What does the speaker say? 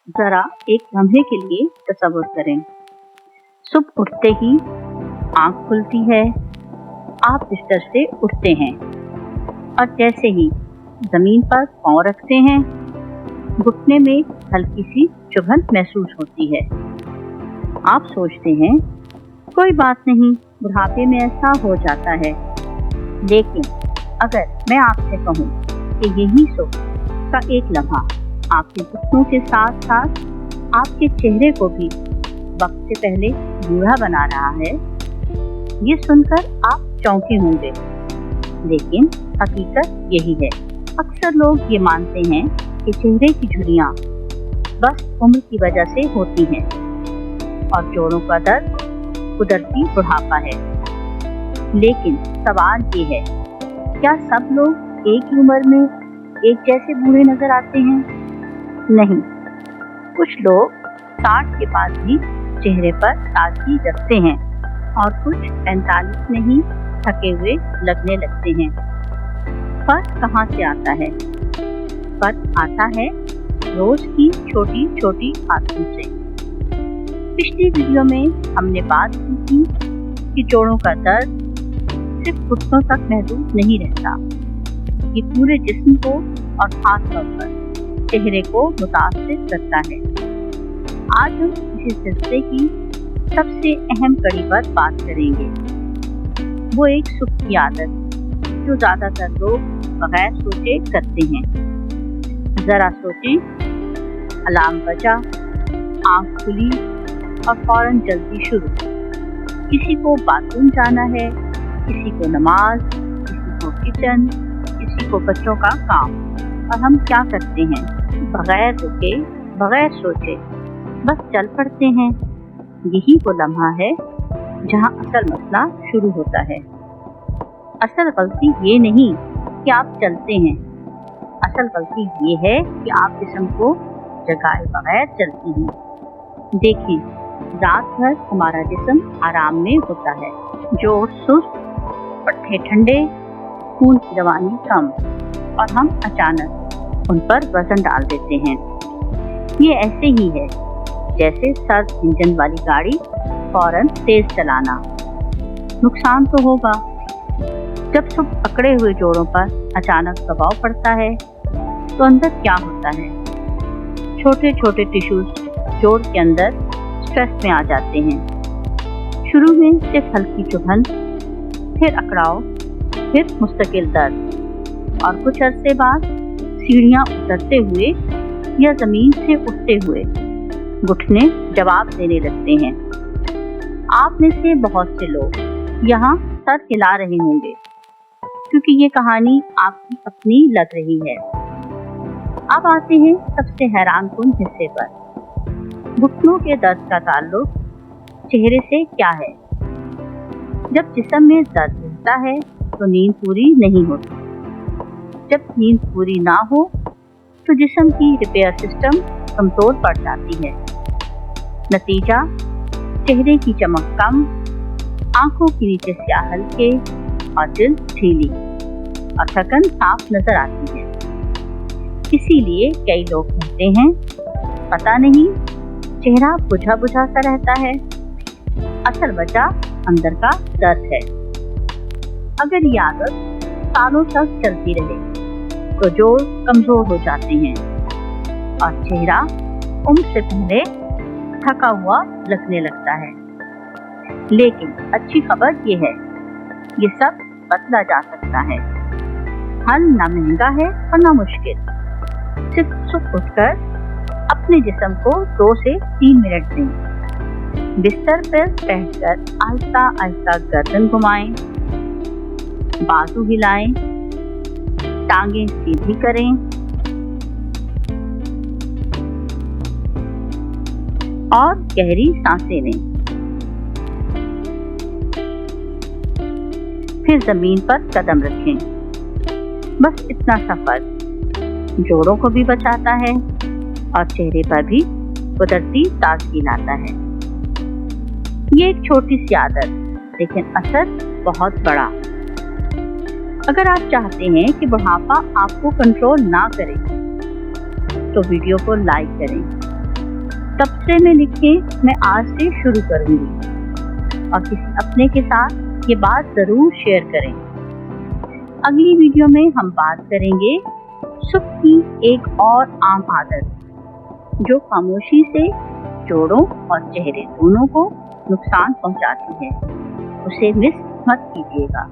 जरा एक लम्हे के लिए तसव्वुर करें। सुबह उठते ही आंख खुलती है, आप बिस्तर से उठते हैं और जैसे ही जमीन पर पांव रखते हैं, घुटने में हल्की सी चुभन महसूस होती है। आप सोचते हैं कोई बात नहीं, बुढ़ापे में ऐसा हो जाता है। लेकिन अगर मैं आपसे कहूँ कि यही सुख का एक लम्हा आपके घुटनों के साथ साथ आपके चेहरे को भी वक्त से पहले बूढ़ा बना रहा है, ये सुनकर आप चौंके होंगे। लेकिन हकीकत यही है। अक्सर लोग ये मानते हैं कि चेहरे की झुर्रियां बस उम्र की वजह से होती हैं और जोड़ों का दर्द कुदरती बुढ़ापा है। लेकिन सवाल ये है, क्या सब लोग एक ही उम्र में एक जैसे बूढ़े नजर आते हैं? नहीं, कुछ लोग 60 के बाद भी चेहरे पर ताजगी रखते हैं और कुछ 45 में ही थके हुए लगने लगते हैं। फर्क कहाँ से आता है? फर्क आता है रोज की छोटी छोटी आदतों से। पिछली वीडियो में हमने बात की थी कि जोड़ों का दर्द सिर्फ घुटनों तक महदूद नहीं रहता, ये पूरे जिस्म को और खास तौर पर चेहरे को मुतासिर करता है। आज हम इसी सिलसिले की सबसे अहम कड़ी पर बात करेंगे। वो एक सुख की आदत जो ज्यादातर लोग बगैर सोचे करते हैं। जरा सोचें, अलार्म बजा, आंख खुली और फौरन जल्दी शुरू। किसी को बाथरूम जाना है, किसी को नमाज, किसी को किचन, किसी को बच्चों का काम, और हम क्या करते हैं? बगैर रुके, बगैर सोचे बस चल पड़ते हैं। यही वो लम्हा है जहां असल मसला शुरू होता है। असल गलती ये नहीं कि आप चलते हैं, असल गलती ये है कि आप जिस्म को जगाए बगैर चलती हैं। देखिए, रात भर हमारा जिस्म आराम में होता है, जोड़ सुस्त, पट्टे ठंडे, खून की रवानी कम, और हम अचानक उन पर वजन डाल देते हैं। ये ऐसे ही है जैसे सर्द इंजन वाली गाड़ी फौरन तेज चलाना। नुकसान तो होगा। जब सुबह अकड़े हुए जोड़ों पर अचानक दबाव पड़ता है तो अंदर क्या होता है? छोटे छोटे टिश्यूज जोड़ के अंदर स्ट्रेस में आ जाते हैं। शुरू में सिर्फ हल्की चुभन, फिर अकड़ाव, फिर मुस्तकिल दर्द, और कुछ अरसे बाद सीढ़ियां उतरते हुए या जमीन से उठते हुए घुटने जवाब देने लगते हैं। आप में से बहुत से लोग यहाँ सर हिला रहे होंगे क्योंकि ये कहानी आपकी अपनी लग रही है। अब आते हैं सबसे हैरानकुन हिस्से पर। घुटनों के दर्द का ताल्लुक चेहरे से क्या है? जब जिस्म में दर्द रहता है तो नींद पूरी नहीं होती। जब नींद पूरी ना हो तो जिस्म की रिपेयर सिस्टम कमजोर पड़ जाती है। नतीजा, चेहरे की चमक कम, आंखों के नीचे स्याह हल्के और दिल ढीली और थकन साफ नजर आती है। इसीलिए कई लोग कहते हैं, पता नहीं चेहरा बुझा बुझा सा रहता है। असल वजह अंदर का दर्द है। अगर ये आदत सालों तक चलती रहे तो जोड़ कमजोर हो जाते हैं और चेहरा उम्र से पहले थका हुआ लगने लगता है। लेकिन अच्छी खबर ये है, ये सब बदला जा सकता है। हल ना महंगा है और ना मुश्किल। सिर्फ सुबह उठकर अपने जिस्म को 2 से 3 मिनट दें। बिस्तर पर बैठकर आहिस्ता आहिस्ता गर्दन घुमाएं, बाजू हिलाएं, टांगें सीधी करें और गहरी सांसें लें। फिर जमीन पर कदम रखें। बस इतना सा फर्क जोड़ों को भी बचाता है और चेहरे पर भी कुदरती ताजगी लाता है। ये एक छोटी सी आदत, लेकिन असर बहुत बड़ा। अगर आप चाहते हैं कि बुढ़ापा आपको कंट्रोल ना करे तो वीडियो को लाइक करें, तब से मैं लिखे मैं आज से शुरू करूंगी और किसी अपने के साथ ये बात जरूर शेयर करें। अगली वीडियो में हम बात करेंगे सुख की एक और आम आदत जो खामोशी से जोड़ों और चेहरे दोनों को नुकसान पहुंचाती है। उसे मिस मत कीजिएगा।